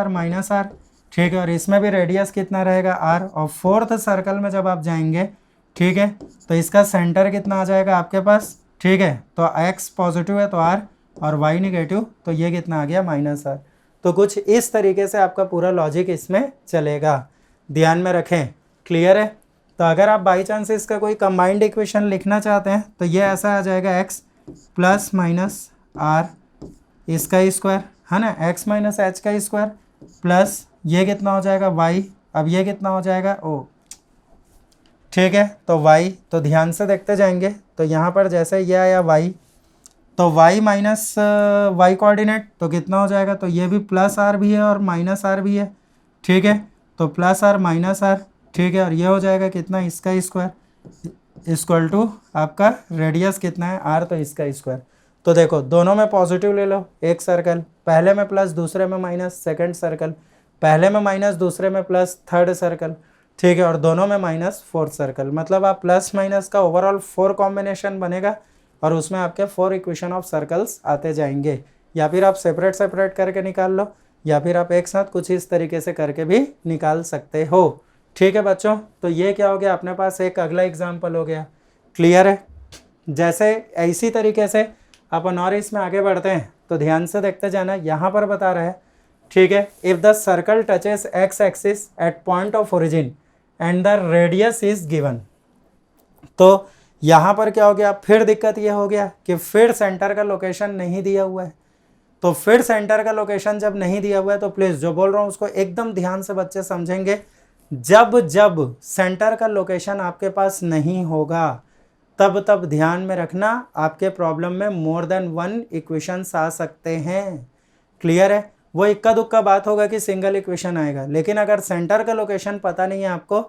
आर, ठीक है, और इसमें भी रेडियस कितना रहेगा आर। और फोर्थ सर्कल में जब आप जाएंगे, ठीक है, तो इसका सेंटर कितना आ जाएगा आपके पास, ठीक है, तो एक्स पॉजिटिव है तो आर, और वाई निगेटिव, तो ये कितना आ गया माइनस आर। तो कुछ इस तरीके से आपका पूरा लॉजिक इसमें चलेगा, ध्यान में रखें। क्लियर है। तो अगर आप बाई चांस इसका कोई कंबाइंड इक्वेशन लिखना चाहते हैं तो ये ऐसा आ जाएगा एक्स प्लस माइनस आर इसका स्क्वायर, है ना, एक्स माइनस एच का स्क्वायर, प्लस ये कितना हो जाएगा वाई, अब ये कितना हो जाएगा ओ, ठीक है। तो वाई, तो ध्यान से देखते जाएंगे, तो यहाँ पर जैसे ये आया वाई, तो y माइनस वाई कोऑर्डिनेट तो कितना हो जाएगा, तो ये भी प्लस आर भी है और माइनस आर भी है, ठीक है, तो प्लस आर माइनस आर, ठीक है, और ये हो जाएगा कितना इसका स्क्वायर इक्वल टू आपका रेडियस कितना है आर, तो इसका स्क्वायर। तो देखो दोनों में पॉजिटिव ले लो, एक सर्कल पहले में प्लस दूसरे में माइनस, सेकंड सर्कल पहले में माइनस दूसरे में प्लस, थर्ड सर्कल, ठीक है, और दोनों में माइनस फोर्थ सर्कल। मतलब आप प्लस माइनस का ओवरऑल 4 कॉम्बिनेशन बनेगा और उसमें आपके 4 इक्वेशन ऑफ सर्कल्स आते जाएंगे। या फिर आप सेपरेट सेपरेट करके निकाल लो, या फिर आप एक साथ कुछ इस तरीके से करके भी निकाल सकते हो। ठीक है बच्चों, तो ये क्या हो गया अपने पास एक अगला एग्जाम्पल हो गया। क्लियर है। जैसे इसी तरीके से अपन और इसमें आगे बढ़ते हैं तो ध्यान से देखते जाना। यहाँ पर बता रहा है, ठीक है, if the circle touches x axis at point of origin and the radius is given. तो यहाँ पर क्या हो गया, फिर दिक्कत ये हो गया कि फिर सेंटर का लोकेशन नहीं दिया हुआ है। तो फिर सेंटर का लोकेशन जब नहीं दिया हुआ है तो प्लीज़ जो बोल रहा हूँ उसको एकदम ध्यान से बच्चे समझेंगे। जब जब सेंटर का लोकेशन आपके पास नहीं होगा तब तब ध्यान में रखना आपके प्रॉब्लम में मोर देन 1 इक्वेशंस आ सकते हैं। क्लियर है। वो इक्का दुक्का बात होगा कि सिंगल इक्वेशन आएगा, लेकिन अगर सेंटर का लोकेशन पता नहीं है आपको,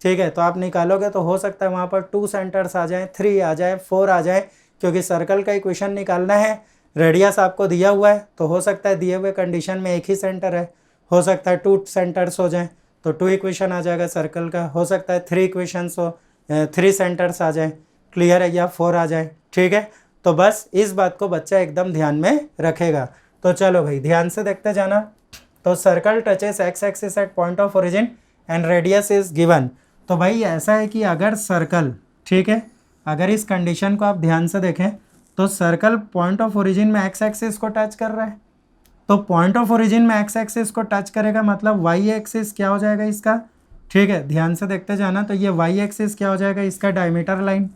ठीक है, तो आप निकालोगे तो हो सकता है वहाँ पर 2 सेंटर्स आ जाएं, 3 आ जाएं, 4 आ जाएं, क्योंकि सर्कल का इक्वेशन निकालना है। रेडियस आपको दिया हुआ है तो हो सकता है दिए हुए कंडीशन में एक ही सेंटर है, हो सकता है 2 सेंटर्स हो जाएं तो 2 इक्वेशन आ जाएगा सर्कल का, हो सकता है 3 इक्वेशंस हो, 3 सेंटर्स आ जाएं, क्लियर है, या 4 आ जाए। ठीक है, तो बस इस बात को बच्चा एकदम ध्यान में रखेगा। तो चलो भाई ध्यान से देखते जाना। तो circle touches x axis at point of origin and radius is given. तो भाई ऐसा है कि अगर सर्कल, ठीक है, अगर इस कंडीशन को आप ध्यान से देखें तो सर्कल पॉइंट ऑफ ओरिजिन में एक्स एक्सिस को टच कर रहा है, तो पॉइंट ऑफ ओरिजिन में एक्स एक्सिस को टच करेगा मतलब वाई एक्सिस क्या हो जाएगा इसका, ठीक है ध्यान से देखते जाना। तो ये वाई एक्सिस क्या हो जाएगा इसका डायमीटर लाइन,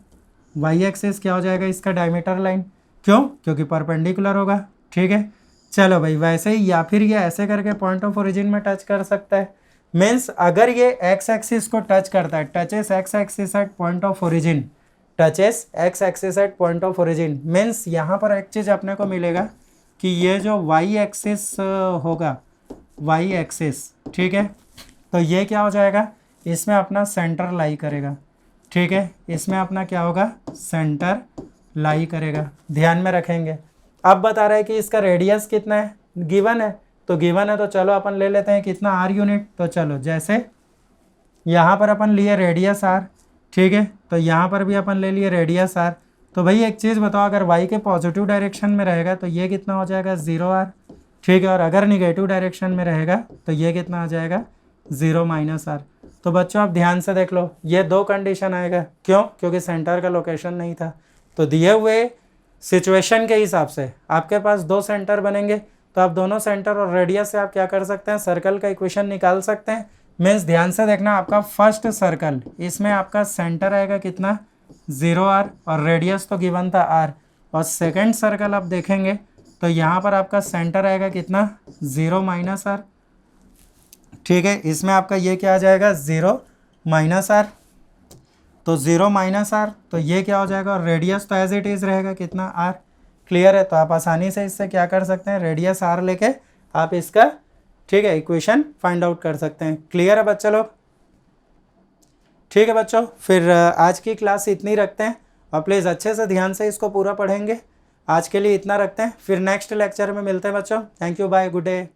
वाई एक्सिस क्या हो जाएगा इसका डायमीटर लाइन, क्यों, क्योंकि परपेंडिकुलर होगा, ठीक है। चलो भाई वैसे ही या फिर ये ऐसे करके पॉइंट ऑफ ओरिजिन में टच कर सकता है। मीन्स अगर ये एक्स एक्सिस को टच करता है, touches x axis at point of origin, touches x axis at point of origin, means यहाँ पर एक चीज़ अपने को मिलेगा कि ये जो वाई एक्सिस होगा, वाई एक्सिस, ठीक है, तो ये क्या हो जाएगा, इसमें अपना सेंटर लाई करेगा, ठीक है, इसमें अपना क्या होगा, सेंटर लाई करेगा, ध्यान में रखेंगे। अब बता रहा है कि इसका रेडियस कितना है, गिवन है, तो गिवन है तो चलो अपन ले लेते हैं कितना, आर यूनिट। तो चलो जैसे यहाँ पर अपन लिए रेडियस आर, ठीक है, तो यहाँ पर भी अपन ले लिए रेडियस आर। तो भाई एक चीज़ बताओ, अगर वाई के पॉजिटिव डायरेक्शन में रहेगा तो ये कितना हो जाएगा, 0 आर, ठीक है, और अगर निगेटिव डायरेक्शन में रहेगा तो ये कितना आ जाएगा, 0 माइनस आर। तो बच्चों आप ध्यान से देख लो, ये दो कंडीशन आएगा, क्यों, क्योंकि सेंटर का लोकेशन नहीं था। तो दिए हुए सिचुएशन के हिसाब से आपके पास दो सेंटर बनेंगे, तो आप दोनों सेंटर और रेडियस से आप क्या कर सकते हैं, सर्कल का इक्वेशन निकाल सकते हैं। मीन्स ध्यान से देखना, आपका फर्स्ट सर्कल, इसमें आपका सेंटर आएगा कितना, 0 आर, और रेडियस तो गिवन था आर। और सेकंड सर्कल आप देखेंगे तो यहाँ पर आपका सेंटर आएगा कितना, 0 माइनस आर, ठीक है, इसमें आपका ये क्या आ जाएगा, 0 माइनस आर। तो 0 माइनस आर, तो ये क्या हो जाएगा, और रेडियस तो एज इट इज़ रहेगा कितना, आर। क्लियर है, तो आप आसानी से इससे क्या कर सकते हैं, रेडियस आर लेके आप इसका, ठीक है, इक्वेशन फाइंड आउट कर सकते हैं। क्लियर है बच्चा लोग, ठीक है बच्चों, फिर आज की क्लास इतनी रखते हैं, और प्लीज़ अच्छे से ध्यान से इसको पूरा पढ़ेंगे। आज के लिए इतना रखते हैं, फिर नेक्स्ट लेक्चर में मिलते हैं बच्चों। Thank you, bye, good day.